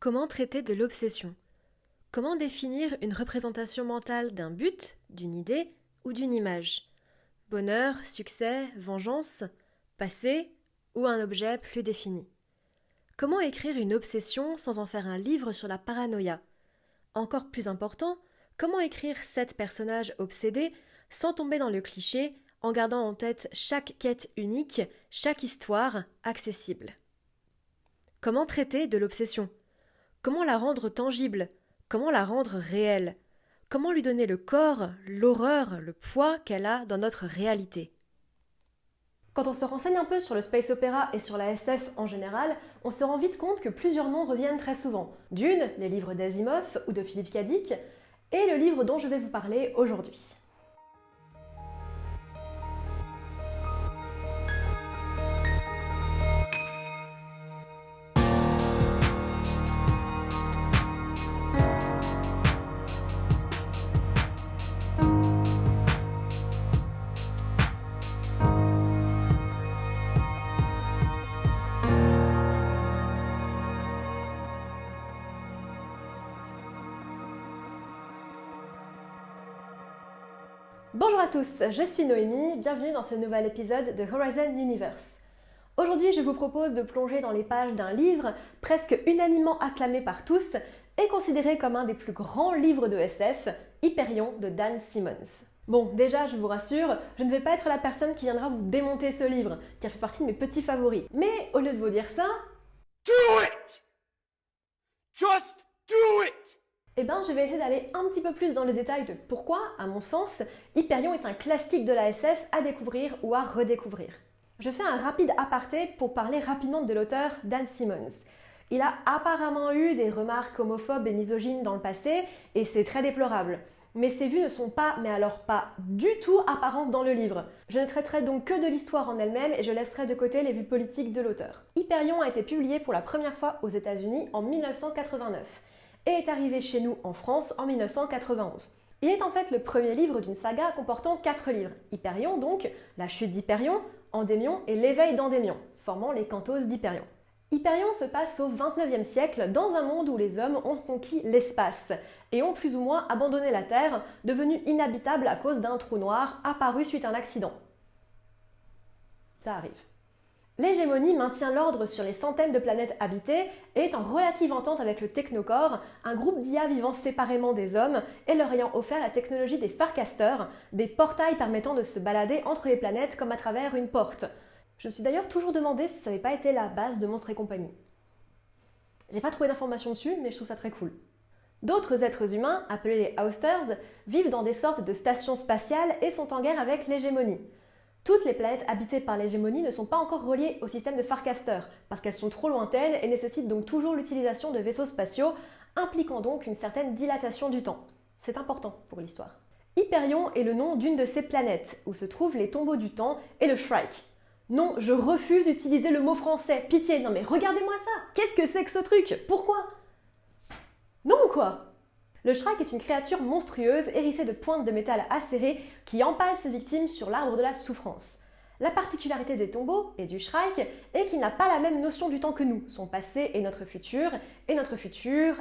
Comment traiter de l'obsession? Comment définir une représentation mentale d'un but, d'une idée ou d'une image? Bonheur, succès, vengeance, passé ou un objet plus défini? Comment écrire une obsession sans en faire un livre sur la paranoïa? Encore plus important, comment écrire 7 personnages obsédés sans tomber dans le cliché, en gardant en tête chaque quête unique, chaque histoire accessible? Comment traiter de l'obsession? Comment la rendre tangible? Comment la rendre réelle? Comment lui donner le corps, l'horreur, le poids qu'elle a dans notre réalité? Quand on se renseigne un peu sur le space opéra et sur la SF en général, on se rend vite compte que plusieurs noms reviennent très souvent. Dune, les livres d'Asimov ou de Philippe K. Dick, et le livre dont je vais vous parler aujourd'hui. Bonjour à tous, je suis Noémie, bienvenue dans ce nouvel épisode de Horizon Universe. Aujourd'hui, je vous propose de plonger dans les pages d'un livre presque unanimement acclamé par tous et considéré comme un des plus grands livres de SF, Hyperion de Dan Simmons. Bon, déjà, je vous rassure, je ne vais pas être la personne qui viendra vous démonter ce livre, qui a fait partie de mes petits favoris. Mais au lieu de vous dire ça... Do it! Just do it! je vais essayer d'aller un petit peu plus dans le détail de pourquoi, à mon sens, Hyperion est un classique de la SF à découvrir ou à redécouvrir. Je fais un rapide aparté pour parler rapidement de l'auteur Dan Simmons. Il a apparemment eu des remarques homophobes et misogynes dans le passé, et c'est très déplorable. Mais ces vues ne sont pas, mais alors pas du tout apparentes dans le livre. Je ne traiterai donc que de l'histoire en elle-même et je laisserai de côté les vues politiques de l'auteur. Hyperion a été publié pour la première fois aux États-Unis en 1989 et est arrivé chez nous en France en 1991. Il est en fait le premier livre d'une saga comportant 4 livres. Hyperion donc, la chute d'Hyperion, Endémion et l'éveil d'Endémion, formant les Cantos d'Hyperion. Hyperion se passe au XXIe siècle dans un monde où les hommes ont conquis l'espace et ont plus ou moins abandonné la Terre, devenue inhabitable à cause d'un trou noir apparu suite à un accident. Ça arrive. L'hégémonie maintient l'ordre sur les centaines de planètes habitées et est en relative entente avec le Technocore, un groupe d'IA vivant séparément des hommes et leur ayant offert la technologie des Farcasters, des portails permettant de se balader entre les planètes comme à travers une porte. Je me suis d'ailleurs toujours demandé si ça n'avait pas été la base de Monstres et compagnie. J'ai pas trouvé d'informations dessus, mais je trouve ça très cool. D'autres êtres humains, appelés les Austers, vivent dans des sortes de stations spatiales et sont en guerre avec l'hégémonie. Toutes les planètes habitées par l'hégémonie ne sont pas encore reliées au système de Farcaster, parce qu'elles sont trop lointaines et nécessitent donc toujours l'utilisation de vaisseaux spatiaux, impliquant donc une certaine dilatation du temps. C'est important pour l'histoire. Hyperion est le nom d'une de ces planètes, où se trouvent les tombeaux du temps et le Shrike. Non, je refuse d'utiliser le mot français, pitié, non mais regardez-moi ça! Qu'est-ce que c'est que ce truc? Pourquoi? Non quoi? Le Shrike est une créature monstrueuse hérissée de pointes de métal acérées qui empale ses victimes sur l'arbre de la souffrance. La particularité des tombeaux et du Shrike est qu'il n'a pas la même notion du temps que nous, son passé et notre futur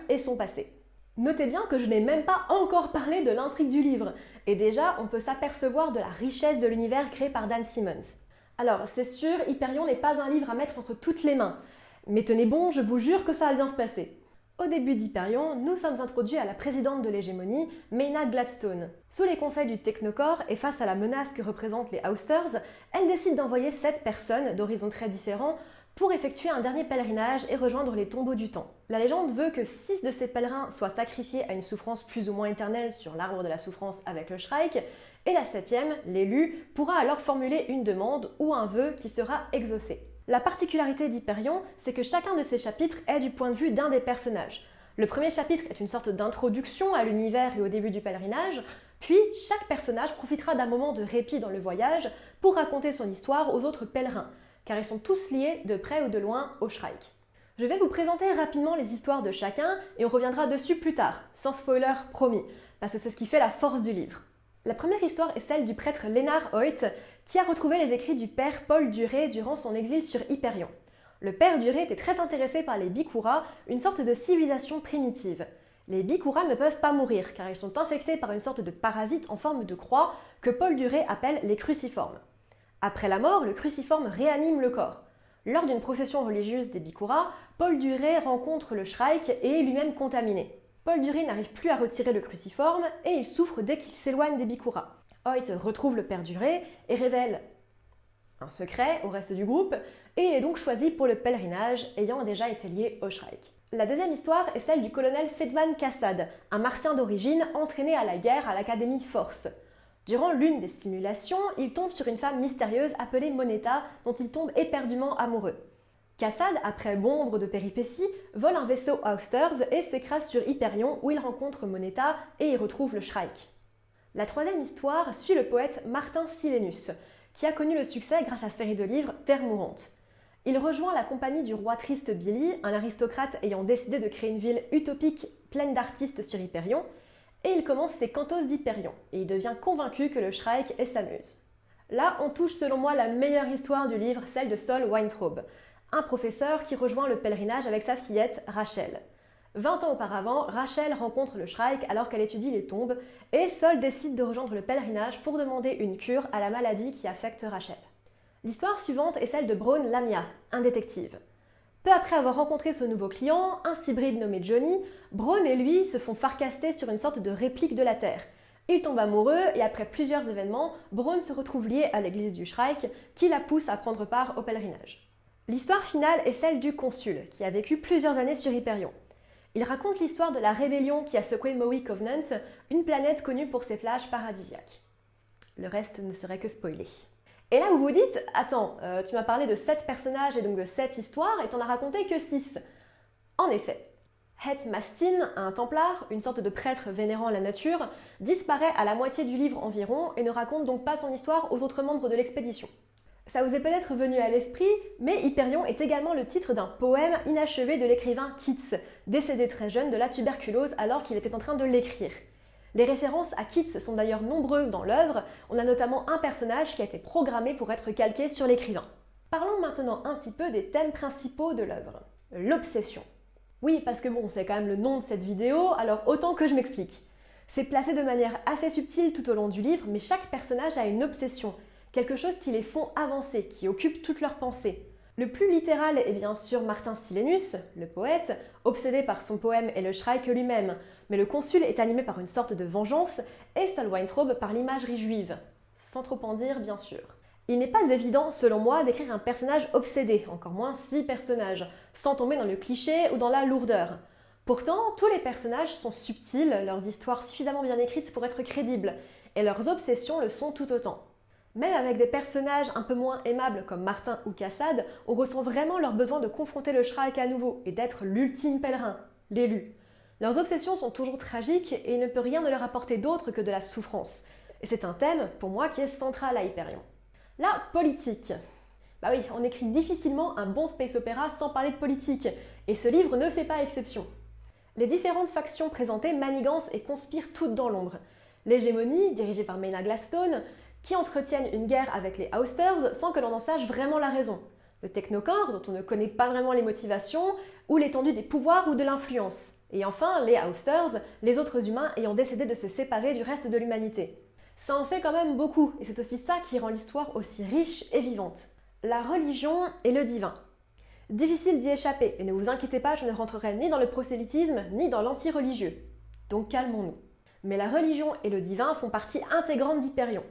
et son passé. Notez bien que je n'ai même pas encore parlé de l'intrigue du livre, et déjà on peut s'apercevoir de la richesse de l'univers créé par Dan Simmons. Alors c'est sûr, Hyperion n'est pas un livre à mettre entre toutes les mains, mais tenez bon, je vous jure que ça va bien se passer. Au début d'Hyperion, nous sommes introduits à la présidente de l'hégémonie, Maynard Gladstone. Sous les conseils du Technocore et face à la menace que représentent les Austers, elle décide d'envoyer 7 personnes d'horizons très différents pour effectuer un dernier pèlerinage et rejoindre les tombeaux du temps. La légende veut que 6 de ces pèlerins soient sacrifiés à une souffrance plus ou moins éternelle sur l'arbre de la souffrance avec le Shrike, et la 7e, l'élu, pourra alors formuler une demande ou un vœu qui sera exaucé. La particularité d'Hyperion, c'est que chacun de ces chapitres est du point de vue d'un des personnages. Le premier chapitre est une sorte d'introduction à l'univers et au début du pèlerinage, puis chaque personnage profitera d'un moment de répit dans le voyage pour raconter son histoire aux autres pèlerins, car ils sont tous liés de près ou de loin au Shrike. Je vais vous présenter rapidement les histoires de chacun et on reviendra dessus plus tard, sans spoiler promis, parce que c'est ce qui fait la force du livre. La première histoire est celle du prêtre Léonard Hoyt, qui a retrouvé les écrits du père Paul Duré durant son exil sur Hyperion. Le père Duré était très intéressé par les Bikura, une sorte de civilisation primitive. Les Bikura ne peuvent pas mourir car ils sont infectés par une sorte de parasite en forme de croix que Paul Duré appelle les cruciformes. Après la mort, le cruciforme réanime le corps. Lors d'une procession religieuse des Bikura, Paul Duré rencontre le Shrike et est lui-même contaminé. Paul Duré n'arrive plus à retirer le cruciforme et il souffre dès qu'il s'éloigne des Bikura. Hoyt retrouve le père Duré et révèle un secret au reste du groupe et il est donc choisi pour le pèlerinage ayant déjà été lié au Shrike. La deuxième histoire est celle du colonel Fedman Kassad, un martien d'origine entraîné à la guerre à l'Académie Force. Durant l'une des simulations, il tombe sur une femme mystérieuse appelée Moneta dont il tombe éperdument amoureux. Kassad, après bon nombre de péripéties, vole un vaisseau Austers et s'écrase sur Hyperion où il rencontre Moneta et y retrouve le Shrike. La troisième histoire suit le poète Martin Silenus, qui a connu le succès grâce à la série de livres Terre mourante. Il rejoint la compagnie du roi triste Billy, un aristocrate ayant décidé de créer une ville utopique pleine d'artistes sur Hyperion, et il commence ses cantos d'Hyperion, et il devient convaincu que le Shrike est sa muse. Là, on touche selon moi la meilleure histoire du livre, celle de Sol Weintraub, un professeur qui rejoint le pèlerinage avec sa fillette, Rachel. 20 ans auparavant, Rachel rencontre le Shrike alors qu'elle étudie les tombes, et Sol décide de rejoindre le pèlerinage pour demander une cure à la maladie qui affecte Rachel. L'histoire suivante est celle de Braun Lamia, un détective. Peu après avoir rencontré ce nouveau client, un cybride nommé Johnny, Braun et lui se font farcaster sur une sorte de réplique de la Terre. Ils tombent amoureux et après plusieurs événements, Braun se retrouve lié à l'église du Shrike qui la pousse à prendre part au pèlerinage. L'histoire finale est celle du consul, qui a vécu plusieurs années sur Hyperion. Il raconte l'histoire de la rébellion qui a secoué Maui Covenant, une planète connue pour ses plages paradisiaques. Le reste ne serait que spoilé. Et là vous vous dites, attends, tu m'as parlé de 7 personnages et donc de 7 histoires et t'en as raconté que 6. En effet, Het Mastin, un templare, une sorte de prêtre vénérant la nature, disparaît à la moitié du livre environ et ne raconte donc pas son histoire aux autres membres de l'expédition. Ça vous est peut-être venu à l'esprit, mais Hyperion est également le titre d'un poème inachevé de l'écrivain Keats, décédé très jeune de la tuberculose alors qu'il était en train de l'écrire. Les références à Keats sont d'ailleurs nombreuses dans l'œuvre, on a notamment un personnage qui a été programmé pour être calqué sur l'écrivain. Parlons maintenant un petit peu des thèmes principaux de l'œuvre. L'obsession. Oui, parce que bon, c'est quand même le nom de cette vidéo, alors autant que je m'explique. C'est placé de manière assez subtile tout au long du livre, mais chaque personnage a une obsession, quelque chose qui les font avancer, qui occupe toutes leurs pensées. Le plus littéral est bien sûr Martin Silenus, le poète, obsédé par son poème et le Shrike lui-même, mais le consul est animé par une sorte de vengeance et Sol Weintraub par l'imagerie juive, sans trop en dire bien sûr. Il n'est pas évident, selon moi, d'écrire un personnage obsédé, encore moins 6 personnages, sans tomber dans le cliché ou dans la lourdeur. Pourtant, tous les personnages sont subtils, leurs histoires suffisamment bien écrites pour être crédibles, et leurs obsessions le sont tout autant. Même avec des personnages un peu moins aimables comme Martin ou Kassad, on ressent vraiment leur besoin de confronter le Shrike à nouveau et d'être l'ultime pèlerin, l'élu. Leurs obsessions sont toujours tragiques et il ne peut rien de leur apporter d'autre que de la souffrance. Et c'est un thème, pour moi, qui est central à Hyperion. La politique. Bah oui, on écrit difficilement un bon space opéra sans parler de politique, et ce livre ne fait pas exception. Les différentes factions présentées manigancent et conspirent toutes dans l'ombre. L'hégémonie, dirigée par Maynard Gladstone, qui entretiennent une guerre avec les Austers sans que l'on en sache vraiment la raison. Le Technocorps, dont on ne connaît pas vraiment les motivations, ou l'étendue des pouvoirs ou de l'influence. Et enfin, les Austers, les autres humains ayant décidé de se séparer du reste de l'humanité. Ça en fait quand même beaucoup, et c'est aussi ça qui rend l'histoire aussi riche et vivante. La religion et le divin. Difficile d'y échapper, et ne vous inquiétez pas, je ne rentrerai ni dans le prosélytisme, ni dans l'anti-religieux. Donc calmons-nous. Mais la religion et le divin font partie intégrante d'Hyperion.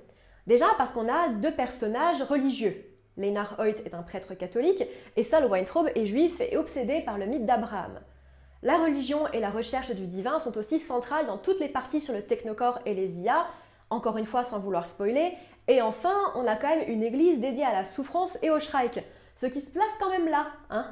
Déjà parce qu'on a 2 personnages religieux. Leinard Hoyt est un prêtre catholique, et Sol Weintraub est juif et obsédé par le mythe d'Abraham. La religion et la recherche du divin sont aussi centrales dans toutes les parties sur le Technocorps et les IA, encore une fois sans vouloir spoiler, et enfin, on a quand même une église dédiée à la souffrance et au Shrike, ce qui se place quand même là,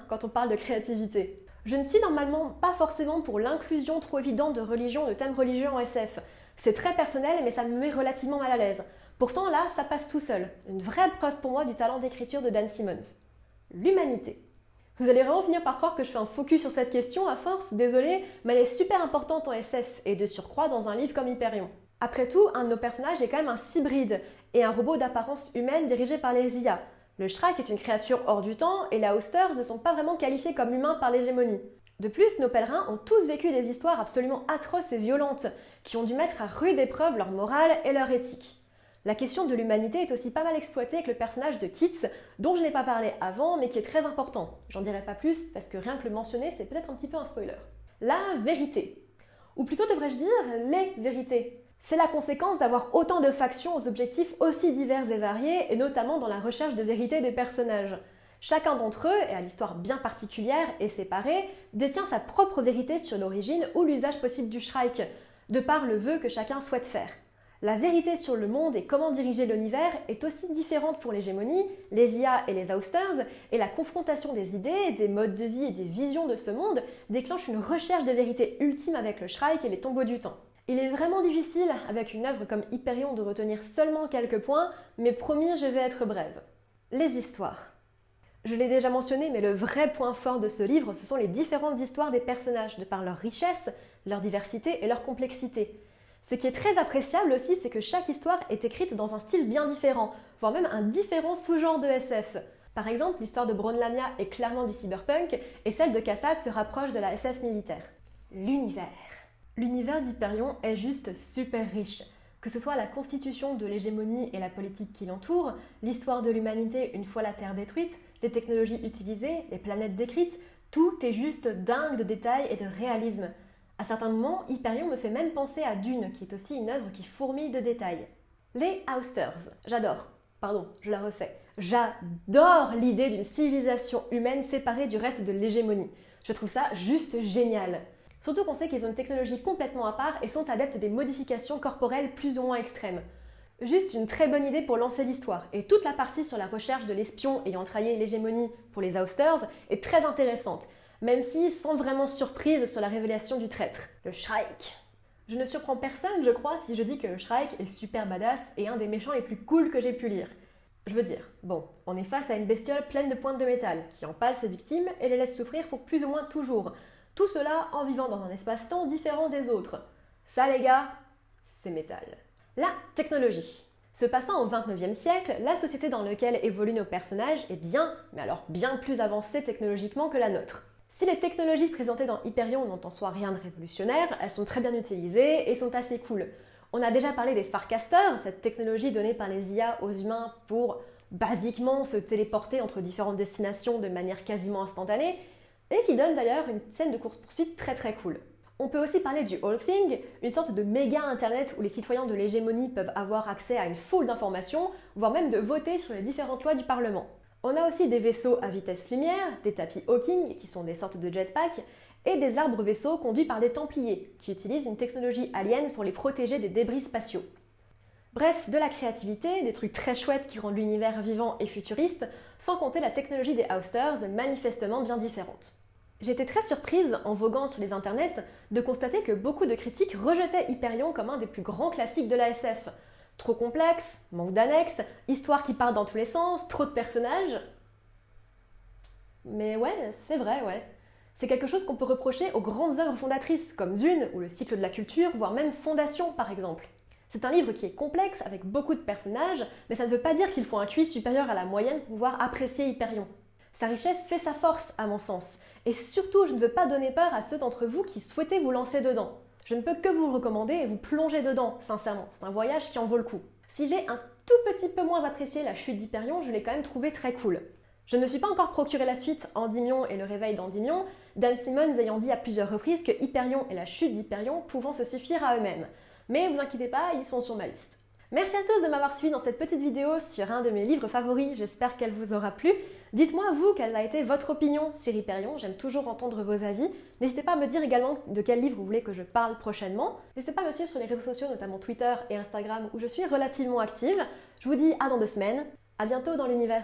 quand on parle de créativité. Je ne suis normalement pas forcément pour l'inclusion trop évidente de religion, de thèmes religieux en SF. C'est très personnel, mais ça me met relativement mal à l'aise. Pourtant là, ça passe tout seul. Une vraie preuve pour moi du talent d'écriture de Dan Simmons. L'humanité. Vous allez vraiment finir par croire que je fais un focus sur cette question à force, désolé, mais elle est super importante en SF, et de surcroît dans un livre comme Hyperion. Après tout, un de nos personnages est quand même un cybride, et un robot d'apparence humaine dirigé par les IA. Le Shrike est une créature hors du temps et les Austers ne sont pas vraiment qualifiés comme humains par l'hégémonie. De plus, nos pèlerins ont tous vécu des histoires absolument atroces et violentes qui ont dû mettre à rude épreuve leur morale et leur éthique. La question de l'humanité est aussi pas mal exploitée avec le personnage de Keats, dont je n'ai pas parlé avant mais qui est très important. J'en dirai pas plus parce que rien que le mentionner c'est peut-être un petit peu un spoiler. La vérité. Ou plutôt devrais-je dire les vérités. C'est la conséquence d'avoir autant de factions aux objectifs aussi divers et variés, et notamment dans la recherche de vérité des personnages. Chacun d'entre eux, et à l'histoire bien particulière et séparée, détient sa propre vérité sur l'origine ou l'usage possible du Shrike, de par le vœu que chacun souhaite faire. La vérité sur le monde et comment diriger l'univers est aussi différente pour l'hégémonie, les IA et les Austers, et la confrontation des idées, des modes de vie et des visions de ce monde déclenche une recherche de vérité ultime avec le Shrike et les tombeaux du temps. Il est vraiment difficile, avec une œuvre comme Hyperion, de retenir seulement quelques points, mais promis, je vais être brève. Les histoires. Je l'ai déjà mentionné, mais le vrai point fort de ce livre, ce sont les différentes histoires des personnages, de par leur richesse, leur diversité et leur complexité. Ce qui est très appréciable aussi, c'est que chaque histoire est écrite dans un style bien différent, voire même un différent sous-genre de SF. Par exemple, l'histoire de Braun Lamia est clairement du cyberpunk, et celle de Cassad se rapproche de la SF militaire. L'univers. L'univers d'Hyperion est juste super riche. Que ce soit la constitution de l'hégémonie et la politique qui l'entoure, l'histoire de l'humanité une fois la Terre détruite, les technologies utilisées, les planètes décrites, tout est juste dingue de détails et de réalisme. À certains moments, Hyperion me fait même penser à Dune, qui est aussi une œuvre qui fourmille de détails. Les Austers. J'adore. Pardon, je la refais. J'adore l'idée d'une civilisation humaine séparée du reste de l'hégémonie. Je trouve ça juste génial. Surtout qu'on sait qu'ils ont une technologie complètement à part et sont adeptes des modifications corporelles plus ou moins extrêmes. Juste une très bonne idée pour lancer l'histoire, et toute la partie sur la recherche de l'espion ayant trahi l'hégémonie pour les Austers est très intéressante, même si sans vraiment surprise sur la révélation du traître, le Shrike. Je ne surprends personne, je crois, si je dis que le Shrike est super badass et un des méchants les plus cool que j'ai pu lire. Je veux dire, bon, on est face à une bestiole pleine de pointes de métal, qui empale ses victimes et les laisse souffrir pour plus ou moins toujours. Tout cela en vivant dans un espace-temps différent des autres. Ça les gars, c'est métal. La technologie. Se passant au XXIXe siècle, la société dans laquelle évoluent nos personnages est bien, mais alors bien plus avancée technologiquement que la nôtre. Si les technologies présentées dans Hyperion n'ont en soi rien de révolutionnaire, elles sont très bien utilisées et sont assez cool. On a déjà parlé des Farcasters, cette technologie donnée par les IA aux humains pour, basiquement, se téléporter entre différentes destinations de manière quasiment instantanée, et qui donne d'ailleurs une scène de course-poursuite très très cool. On peut aussi parler du Whole Thing, une sorte de méga internet où les citoyens de l'hégémonie peuvent avoir accès à une foule d'informations, voire même de voter sur les différentes lois du Parlement. On a aussi des vaisseaux à vitesse lumière, des tapis Hawking, qui sont des sortes de jetpacks, et des arbres vaisseaux conduits par des Templiers, qui utilisent une technologie alien pour les protéger des débris spatiaux. Bref, de la créativité, des trucs très chouettes qui rendent l'univers vivant et futuriste, sans compter la technologie des Austers, manifestement bien différente. J'ai été très surprise, en voguant sur les internets, de constater que beaucoup de critiques rejetaient Hyperion comme un des plus grands classiques de la SF. Trop complexe, manque d'annexes, histoire qui part dans tous les sens, trop de personnages. Mais ouais, c'est vrai, ouais. C'est quelque chose qu'on peut reprocher aux grandes œuvres fondatrices, comme Dune ou le cycle de la culture, voire même Fondation par exemple. C'est un livre qui est complexe, avec beaucoup de personnages, mais ça ne veut pas dire qu'il faut un QI supérieur à la moyenne pour pouvoir apprécier Hyperion. Sa richesse fait sa force, à mon sens, et surtout je ne veux pas donner peur à ceux d'entre vous qui souhaitez vous lancer dedans. Je ne peux que vous le recommander et vous plonger dedans, sincèrement, c'est un voyage qui en vaut le coup. Si j'ai un tout petit peu moins apprécié la chute d'Hyperion, je l'ai quand même trouvé très cool. Je ne me suis pas encore procuré la suite Endymion et le réveil d'Endymion, Dan Simmons ayant dit à plusieurs reprises que Hyperion et la chute d'Hyperion pouvant se suffire à eux-mêmes. Mais vous inquiétez pas, ils sont sur ma liste. Merci à tous de m'avoir suivi dans cette petite vidéo sur un de mes livres favoris, j'espère qu'elle vous aura plu. Dites-moi vous quelle a été votre opinion sur Hyperion, j'aime toujours entendre vos avis. N'hésitez pas à me dire également de quel livre vous voulez que je parle prochainement. N'hésitez pas à me suivre sur les réseaux sociaux, notamment Twitter et Instagram où je suis relativement active. Je vous dis à dans 2 semaines, à bientôt dans l'univers.